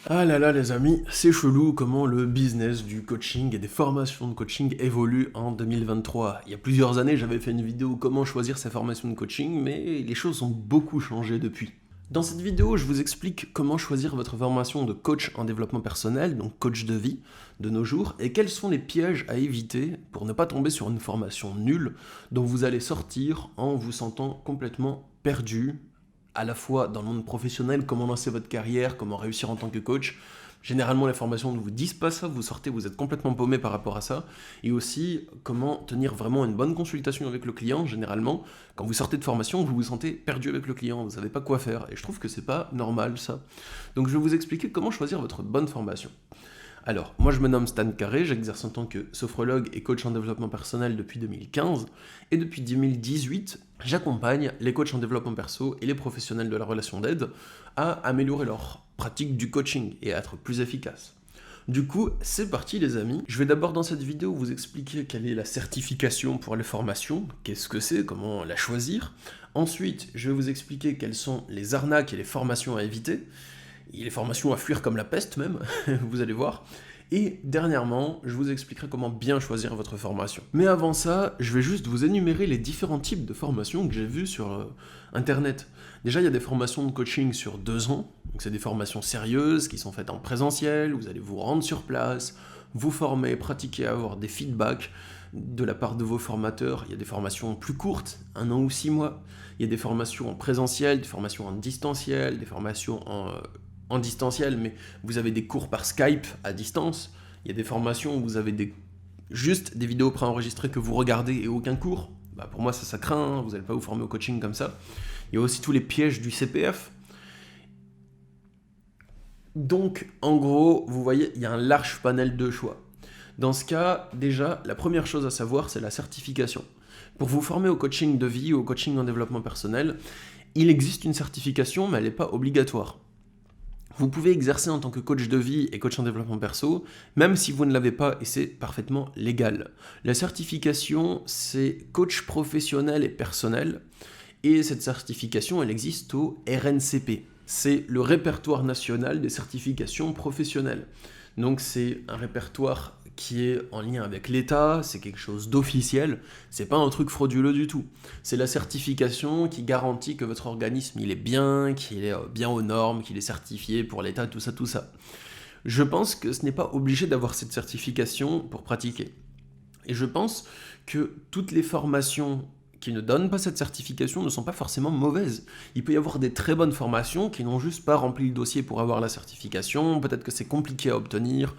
Ah là là les amis, c'est chelou comment le business du coaching et des formations de coaching évolue en 2023. Il y a plusieurs années, j'avais fait une vidéo comment choisir sa formation de coaching, mais les choses ont beaucoup changé depuis. Dans cette vidéo, je vous explique comment choisir votre formation de coach en développement personnel, donc coach de vie, de nos jours, et quels sont les pièges à éviter pour ne pas tomber sur une formation nulle dont vous allez sortir en vous sentant complètement perdu, à la fois dans le monde professionnel, comment lancer votre carrière, comment réussir en tant que coach. Généralement, les formations ne vous disent pas ça, vous sortez, vous êtes complètement paumé par rapport à ça. Et aussi, comment tenir vraiment une bonne consultation avec le client. Généralement, quand vous sortez de formation, vous vous sentez perdu avec le client, vous ne savez pas quoi faire. Et je trouve que c'est pas normal ça. Donc je vais vous expliquer comment choisir votre bonne formation. Alors, moi je me nomme Stan Carré, j'exerce en tant que sophrologue et coach en développement personnel depuis 2015, et depuis 2018, j'accompagne les coachs en développement perso et les professionnels de la relation d'aide à améliorer leur pratique du coaching et à être plus efficaces. Du coup, c'est parti les amis. Je vais d'abord dans cette vidéo vous expliquer quelle est la certification pour les formations, qu'est-ce que c'est, comment la choisir. Ensuite, je vais vous expliquer quelles sont les arnaques et les formations à éviter. Il y a les formations à fuir comme la peste même, vous allez voir. Et dernièrement, je vous expliquerai comment bien choisir votre formation. Mais avant ça, je vais juste vous énumérer les différents types de formations que j'ai vues sur Internet. Déjà, il y a des formations de coaching sur 2 ans, donc c'est des formations sérieuses qui sont faites en présentiel, vous allez vous rendre sur place, vous former, pratiquer, avoir des feedbacks de la part de vos formateurs. Il y a des formations plus courtes, 1 an ou 6 mois. Il y a des formations en présentiel, des formations en distanciel, des formations en distanciel, mais vous avez des cours par Skype à distance. Il y a des formations où vous avez juste des vidéos préenregistrées que vous regardez et aucun cours. Bah pour moi, ça craint, hein, vous n'allez pas vous former au coaching comme ça. Il y a aussi tous les pièges du CPF. Donc, en gros, vous voyez, il y a un large panel de choix. Dans ce cas, déjà, la première chose à savoir, c'est la certification. Pour vous former au coaching de vie ou au coaching en développement personnel, il existe une certification, mais elle n'est pas obligatoire. Vous pouvez exercer en tant que coach de vie et coach en développement perso, même si vous ne l'avez pas, et c'est parfaitement légal. La certification, c'est coach professionnel et personnel, et cette certification, elle existe au RNCP. C'est le répertoire national des certifications professionnelles. Donc c'est un répertoire qui est en lien avec l'État, c'est quelque chose d'officiel, c'est pas un truc frauduleux du tout. C'est la certification qui garantit que votre organisme il est bien, qu'il est bien aux normes, qu'il est certifié pour l'État, tout ça, tout ça. Je pense que ce n'est pas obligé d'avoir cette certification pour pratiquer. Et je pense que toutes les formations qui ne donnent pas cette certification ne sont pas forcément mauvaises. Il peut y avoir des très bonnes formations qui n'ont juste pas rempli le dossier pour avoir la certification, peut-être que c'est compliqué à obtenir,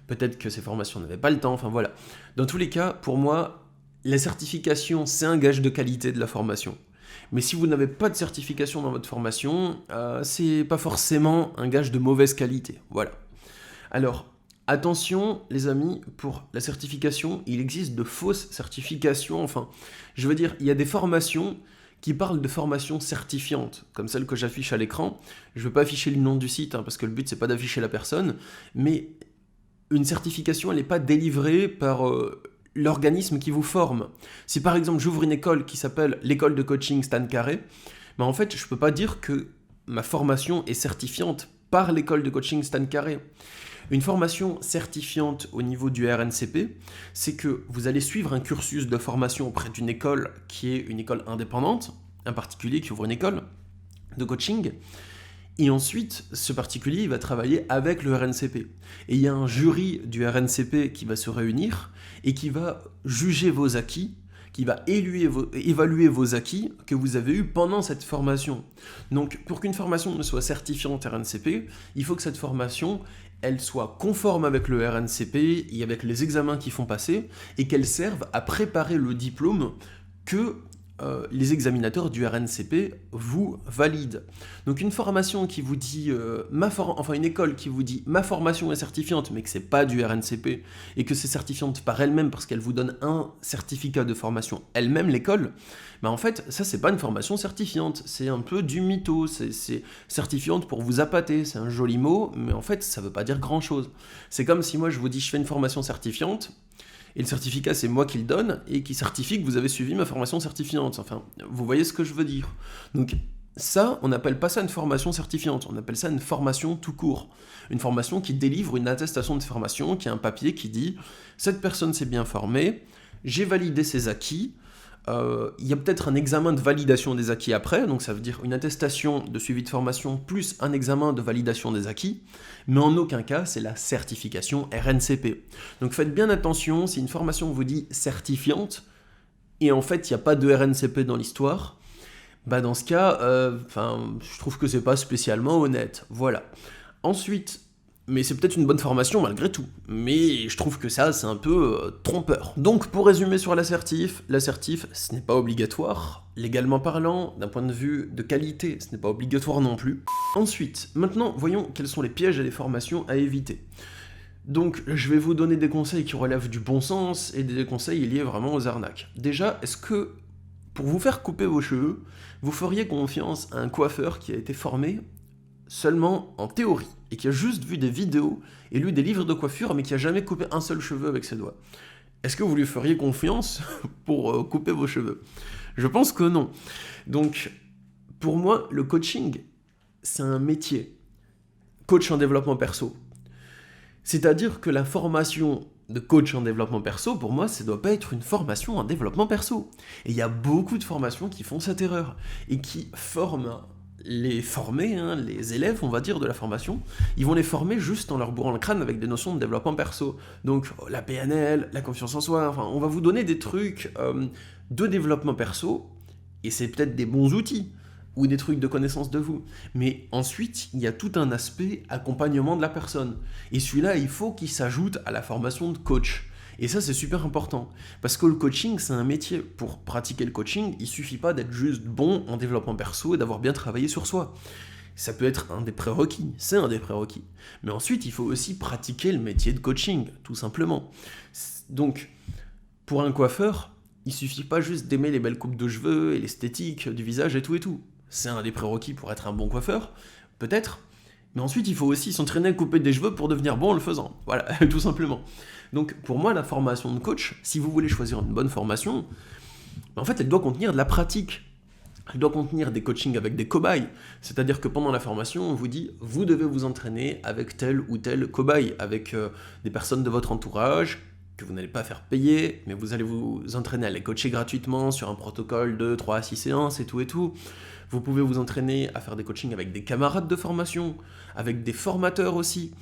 peut-être que ces formations n'avaient pas le temps, enfin voilà. Dans tous les cas, pour moi, la certification, c'est un gage de qualité de la formation. Mais si vous n'avez pas de certification dans votre formation, c'est pas forcément un gage de mauvaise qualité. Voilà. Alors, attention les amis, pour la certification, il existe de fausses certifications, enfin, je veux dire, il y a des formations qui parlent de formations certifiantes, comme celle que j'affiche à l'écran. Je ne veux pas afficher le nom du site, hein, parce que le but c'est pas d'afficher la personne, mais une certification, elle n'est pas délivrée par l'organisme qui vous forme. Si par exemple j'ouvre une école qui s'appelle l'école de coaching Stan Carré, ben en fait je ne peux pas dire que ma formation est certifiante par l'école de coaching Stan Carré. Une formation certifiante au niveau du RNCP, c'est que vous allez suivre un cursus de formation auprès d'une école qui est une école indépendante, un particulier qui ouvre une école de coaching, et ensuite, ce particulier, il va travailler avec le RNCP. Et il y a un jury du RNCP qui va se réunir et qui va juger vos acquis, qui va évaluer vos acquis que vous avez eus pendant cette formation. Donc, pour qu'une formation ne soit certifiante RNCP, il faut que cette formation, elle soit conforme avec le RNCP et avec les examens qui font passer, et qu'elle serve à préparer le diplôme que les examinateurs du RNCP vous valident. Donc une formation qui vous dit, une école qui vous dit ma formation est certifiante, mais que c'est pas du RNCP, et que c'est certifiante par elle-même parce qu'elle vous donne un certificat de formation elle-même, l'école, bah en fait, ça c'est pas une formation certifiante, c'est un peu du mytho, c'est certifiante pour vous appâter, c'est un joli mot, mais en fait ça veut pas dire grand-chose. C'est comme si moi je vous dis je fais une formation certifiante, et le certificat, c'est moi qui le donne, et qui certifie que vous avez suivi ma formation certifiante. Enfin, vous voyez ce que je veux dire. Donc, Ça, on n'appelle pas ça une formation certifiante, on appelle ça une formation tout court. Une formation qui délivre une attestation de formation, qui est un papier qui dit « cette personne s'est bien formée, j'ai validé ses acquis », il y a peut-être un examen de validation des acquis après, donc ça veut dire une attestation de suivi de formation plus un examen de validation des acquis, mais en aucun cas c'est la certification RNCP. Donc faites bien attention, si une formation vous dit certifiante, et en fait il n'y a pas de RNCP dans l'histoire, bah dans ce cas, je trouve que c'est pas spécialement honnête, voilà. Ensuite, mais c'est peut-être une bonne formation malgré tout, mais je trouve que ça, c'est un peu trompeur. Donc, pour résumer sur l'assertif, ce n'est pas obligatoire, légalement parlant, d'un point de vue de qualité, ce n'est pas obligatoire non plus. Ensuite, maintenant, voyons quels sont les pièges et les formations à éviter. Donc, je vais vous donner des conseils qui relèvent du bon sens et des conseils liés vraiment aux arnaques. Déjà, est-ce que, pour vous faire couper vos cheveux, vous feriez confiance à un coiffeur qui a été formé seulement en théorie, et qui a juste vu des vidéos et lu des livres de coiffure, mais qui a jamais coupé un seul cheveu avec ses doigts? Est-ce que vous lui feriez confiance pour couper vos cheveux? Je pense que non. Donc, pour moi, le coaching, c'est un métier. Coach en développement perso. C'est-à-dire que la formation de coach en développement perso, pour moi, ça ne doit pas être une formation en développement perso. Et il y a beaucoup de formations qui font cette erreur, et qui forment les formés, les élèves, on va dire, de la formation, ils vont les former juste en leur bourrant le crâne avec des notions de développement perso. Donc la PNL, la confiance en soi, enfin, on va vous donner des trucs de développement perso, et c'est peut-être des bons outils, ou des trucs de connaissance de vous. Mais ensuite, il y a tout un aspect accompagnement de la personne. Et celui-là, il faut qu'il s'ajoute à la formation de coach. Et ça, c'est super important. Parce que le coaching, c'est un métier. Pour pratiquer le coaching, il suffit pas d'être juste bon en développement perso et d'avoir bien travaillé sur soi. Ça peut être un des prérequis, c'est un des prérequis. Mais ensuite, il faut aussi pratiquer le métier de coaching, tout simplement. Donc, pour un coiffeur, il suffit pas juste d'aimer les belles coupes de cheveux et l'esthétique du visage et tout et tout. C'est un des prérequis pour être un bon coiffeur, peut-être. Mais ensuite, il faut aussi s'entraîner à couper des cheveux pour devenir bon en le faisant. Voilà, tout simplement. Donc, pour moi, la formation de coach, si vous voulez choisir une bonne formation, en fait, elle doit contenir de la pratique. Elle doit contenir des coachings avec des cobayes. C'est-à-dire que pendant la formation, on vous dit, vous devez vous entraîner avec tel ou tel cobaye, avec des personnes de votre entourage, que vous n'allez pas faire payer, mais vous allez vous entraîner à les coacher gratuitement sur un protocole de 3 à 6 séances et tout et tout. Vous pouvez vous entraîner à faire des coachings avec des camarades de formation, avec des formateurs aussi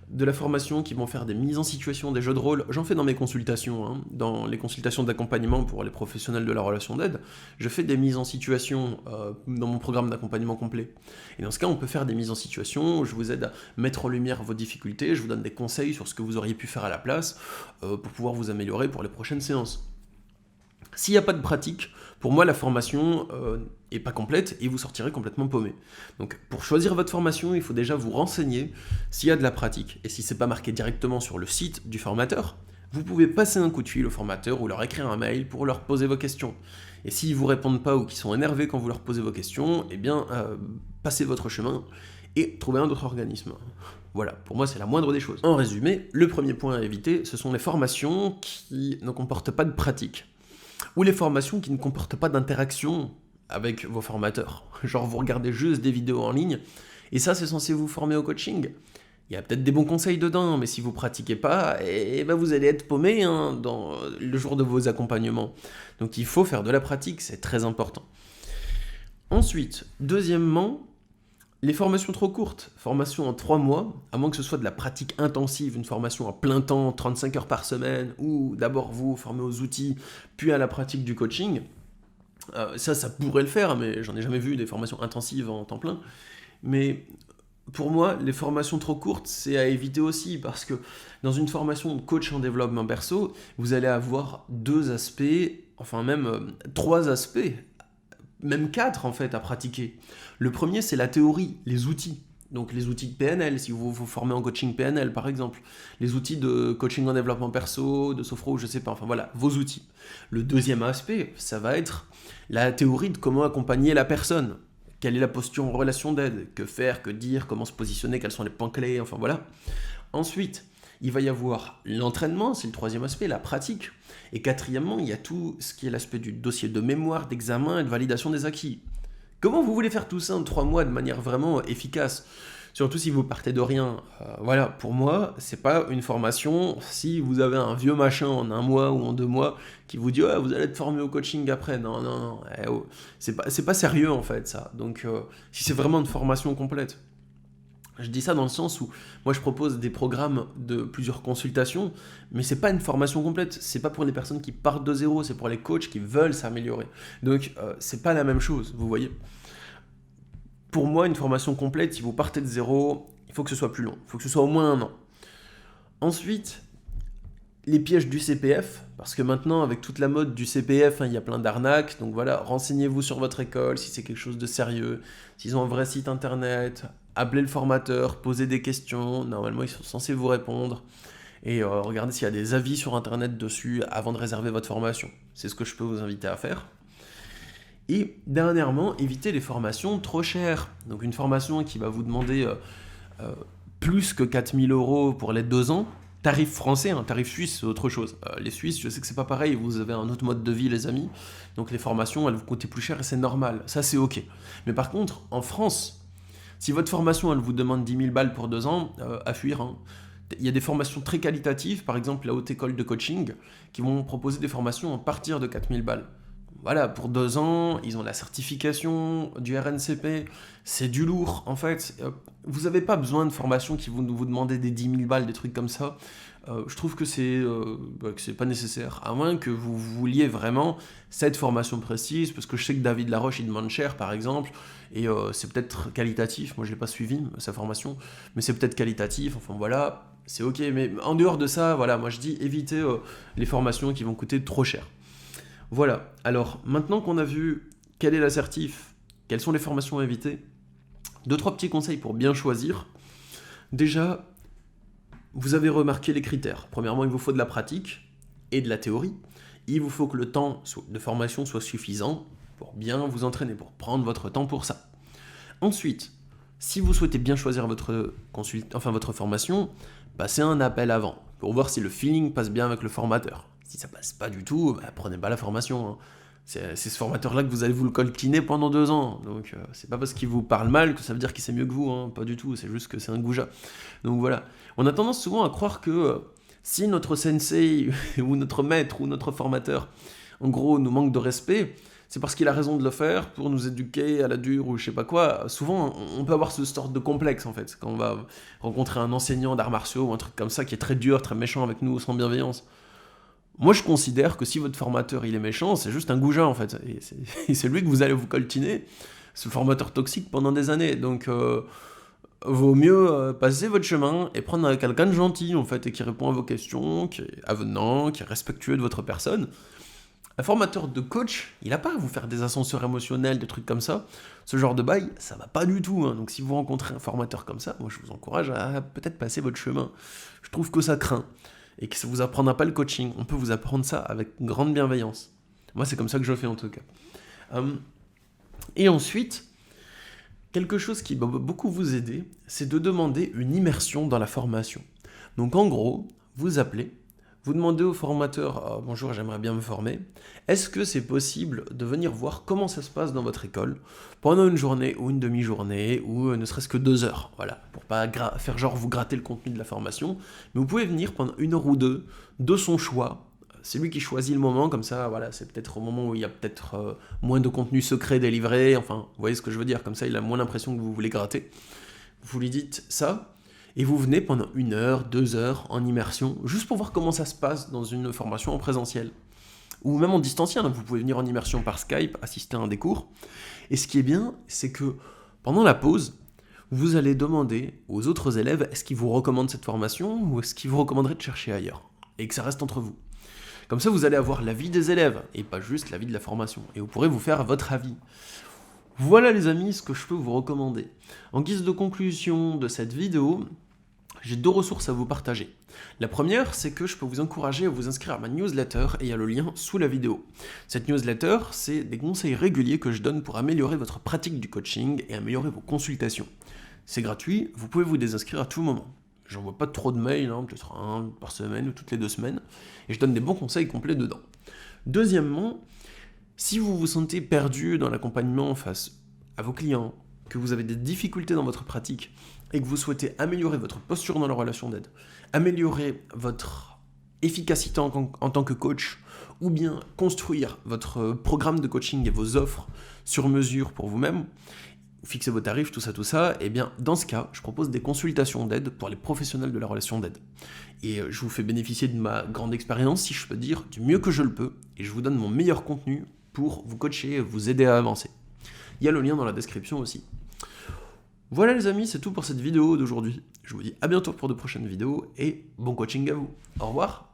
de la formation qui vont faire des mises en situation, des jeux de rôle. J'en fais dans mes consultations, dans les consultations d'accompagnement pour les professionnels de la relation d'aide. Je fais des mises en situation dans mon programme d'accompagnement complet. Et dans ce cas, on peut faire des mises en situation où je vous aide à mettre en lumière vos difficultés, je vous donne des conseils sur ce que vous auriez pu faire à la place pour pouvoir vous améliorer pour les prochaines séances. S'il n'y a pas de pratique, pour moi, la formation est pas complète et vous sortirez complètement paumé. Donc, pour choisir votre formation, il faut déjà vous renseigner s'il y a de la pratique. Et si c'est pas marqué directement sur le site du formateur, vous pouvez passer un coup de fil au formateur ou leur écrire un mail pour leur poser vos questions. Et s'ils vous répondent pas ou qu'ils sont énervés quand vous leur posez vos questions, eh bien, passez votre chemin et trouvez un autre organisme. Voilà, pour moi c'est la moindre des choses. En résumé, le premier point à éviter, ce sont les formations qui ne comportent pas de pratique. Ou les formations qui ne comportent pas d'interaction avec vos formateurs. Genre vous regardez juste des vidéos en ligne, et ça c'est censé vous former au coaching. Il y a peut-être des bons conseils dedans, mais si vous pratiquez pas, vous allez être paumé dans le jour de vos accompagnements. Donc il faut faire de la pratique, c'est très important. Ensuite, deuxièmement, les formations trop courtes, formation en 3 mois, à moins que ce soit de la pratique intensive, une formation à plein temps, 35 heures par semaine, ou d'abord vous formez aux outils, puis à la pratique du coaching, ça pourrait le faire, mais j'en ai jamais vu des formations intensives en temps plein. Mais pour moi, les formations trop courtes, c'est à éviter aussi, parce que dans une formation de coach en développement perso, vous allez avoir 2 aspects, enfin même 3 aspects, même 4 en fait à pratiquer. Le premier, c'est la théorie, les outils. Donc les outils de PNL, si vous vous formez en coaching PNL par exemple, les outils de coaching en développement perso, de sophro, je sais pas, enfin voilà, vos outils. Le deuxième aspect, ça va être la théorie de comment accompagner la personne. Quelle est la posture en relation d'aide, que faire, que dire, comment se positionner, quels sont les points clés, enfin voilà. Ensuite, il va y avoir l'entraînement, c'est le troisième aspect, la pratique. Et quatrièmement, il y a tout ce qui est l'aspect du dossier de mémoire, d'examen et de validation des acquis. Comment vous voulez faire tout ça en 3 mois de manière vraiment efficace? Surtout si vous partez de rien. Voilà, pour moi, c'est pas une formation. Si vous avez un vieux machin en 1 mois ou en 2 mois qui vous dit ouais, vous allez être formé au coaching après. Non, non, non. Oh. C'est pas sérieux en fait ça. Donc, si c'est vraiment une formation complète. Je dis ça dans le sens où moi je propose des programmes de plusieurs consultations, mais c'est pas une formation complète. C'est pas pour les personnes qui partent de zéro, c'est pour les coachs qui veulent s'améliorer. Donc, c'est pas la même chose, vous voyez. Pour moi, une formation complète, si vous partez de zéro, il faut que ce soit plus long. Il faut que ce soit au moins 1 an. Ensuite, les pièges du CPF, parce que maintenant, avec toute la mode du CPF, il y a plein d'arnaques. Donc voilà, renseignez-vous sur votre école, si c'est quelque chose de sérieux, s'ils ont un vrai site internet, appelez le formateur, posez des questions. Normalement, ils sont censés vous répondre. Et regardez s'il y a des avis sur internet dessus avant de réserver votre formation. C'est ce que je peux vous inviter à faire. Et dernièrement, évitez les formations trop chères. Donc une formation qui va vous demander plus que 4 000 € pour les 2 ans, tarif français, tarif suisse, c'est autre chose. Les Suisses, je sais que c'est pas pareil, vous avez un autre mode de vie, les amis. Donc les formations, elles vous coûtent plus cher et c'est normal. Ça, c'est OK. Mais par contre, en France, si votre formation, elle vous demande 10 000 balles pour 2 ans, à fuir. Il y a des formations très qualitatives, par exemple la Haute École de Coaching, qui vont proposer des formations à partir de 4 000 balles. Voilà, pour 2 ans, ils ont la certification du RNCP, c'est du lourd en fait. Vous n'avez pas besoin de formation qui vont vous demander des 10 000 balles, des trucs comme ça. Je trouve que c'est pas nécessaire, à moins que vous vouliez vraiment cette formation précise, parce que je sais que David Laroche, il demande cher par exemple, et c'est peut-être qualitatif, moi je ne l'ai pas suivi, sa formation, mais c'est peut-être qualitatif, enfin voilà, c'est ok, mais en dehors de ça, voilà, moi je dis évitez les formations qui vont coûter trop cher. Voilà, alors maintenant qu'on a vu quel est l'assertif, quelles sont les formations à éviter, 2-3 petits conseils pour bien choisir. Déjà, vous avez remarqué les critères. Premièrement, il vous faut de la pratique et de la théorie. Il vous faut que le temps de formation soit suffisant pour bien vous entraîner, pour prendre votre temps pour ça. Ensuite, si vous souhaitez bien choisir votre formation, passez un appel avant pour voir si le feeling passe bien avec le formateur. Si ça passe pas du tout, prenez pas la formation. C'est ce formateur-là que vous allez vous le coltiner pendant 2 ans. Donc c'est pas parce qu'il vous parle mal que ça veut dire qu'il sait mieux que vous. Pas du tout, c'est juste que c'est un goujat. Donc voilà. On a tendance souvent à croire que si notre sensei ou notre maître ou notre formateur, en gros, nous manque de respect, c'est parce qu'il a raison de le faire pour nous éduquer à la dure ou je sais pas quoi. Souvent, on peut avoir ce sorte de complexe en fait, quand on va rencontrer un enseignant d'arts martiaux ou un truc comme ça qui est très dur, très méchant avec nous, sans bienveillance. Moi, je considère que si votre formateur il est méchant, c'est juste un goujat en fait. Et c'est lui que vous allez vous coltiner, ce formateur toxique pendant des années. Donc, vaut mieux passer votre chemin et prendre quelqu'un de gentil en fait et qui répond à vos questions, qui est avenant, qui est respectueux de votre personne. Un formateur de coach, il n'a pas à vous faire des ascenseurs émotionnels, des trucs comme ça. Ce genre de bail, ça va pas du tout. Donc si vous rencontrez un formateur comme ça, moi je vous encourage à peut-être passer votre chemin. Je trouve que ça craint. Et que ça vous apprendra pas le coaching. On peut vous apprendre ça avec grande bienveillance. Moi, c'est comme ça que je fais en tout cas. Et ensuite, quelque chose qui va beaucoup vous aider, c'est de demander une immersion dans la formation. Donc en gros, vous appelez, vous demandez au formateur « Bonjour, j'aimerais bien me former. Est-ce que c'est possible de venir voir comment ça se passe dans votre école pendant une journée ou une demi-journée ou ne serait-ce que 2 heures ?» Voilà, pour pas faire genre vous gratter le contenu de la formation. Mais vous pouvez venir pendant 1 heure ou 2 de son choix. C'est lui qui choisit le moment, comme ça, voilà, c'est peut-être au moment où il y a peut-être moins de contenu secret délivré. Enfin, vous voyez ce que je veux dire, comme ça il a moins l'impression que vous voulez gratter. Vous lui dites ça. Et vous venez pendant 1 heure, 2 heures en immersion, juste pour voir comment ça se passe dans une formation en présentiel. Ou même en distanciel, vous pouvez venir en immersion par Skype, assister à un des cours. Et ce qui est bien, c'est que pendant la pause, vous allez demander aux autres élèves est-ce qu'ils vous recommandent cette formation ou est-ce qu'ils vous recommanderaient de chercher ailleurs. Et que ça reste entre vous. Comme ça, vous allez avoir l'avis des élèves et pas juste l'avis de la formation. Et vous pourrez vous faire votre avis. Voilà les amis, ce que je peux vous recommander. En guise de conclusion de cette vidéo, j'ai 2 ressources à vous partager. La première, c'est que je peux vous encourager à vous inscrire à ma newsletter et il y a le lien sous la vidéo. Cette newsletter, c'est des conseils réguliers que je donne pour améliorer votre pratique du coaching et améliorer vos consultations. C'est gratuit, vous pouvez vous désinscrire à tout moment. J'envoie pas trop de mails, peut-être 1 par semaine ou toutes les 2 semaines, et je donne des bons conseils complets dedans. Deuxièmement, si vous vous sentez perdu dans l'accompagnement face à vos clients que vous avez des difficultés dans votre pratique et que vous souhaitez améliorer votre posture dans la relation d'aide, améliorer votre efficacité en tant que coach, ou bien construire votre programme de coaching et vos offres sur mesure pour vous-même, fixer vos tarifs, tout ça, et bien dans ce cas, je propose des consultations d'aide pour les professionnels de la relation d'aide. Et je vous fais bénéficier de ma grande expérience, si je peux dire, du mieux que je le peux, et je vous donne mon meilleur contenu pour vous coacher et vous aider à avancer. Il y a le lien dans la description aussi. Voilà les amis, c'est tout pour cette vidéo d'aujourd'hui. Je vous dis à bientôt pour de prochaines vidéos, et bon coaching à vous. Au revoir.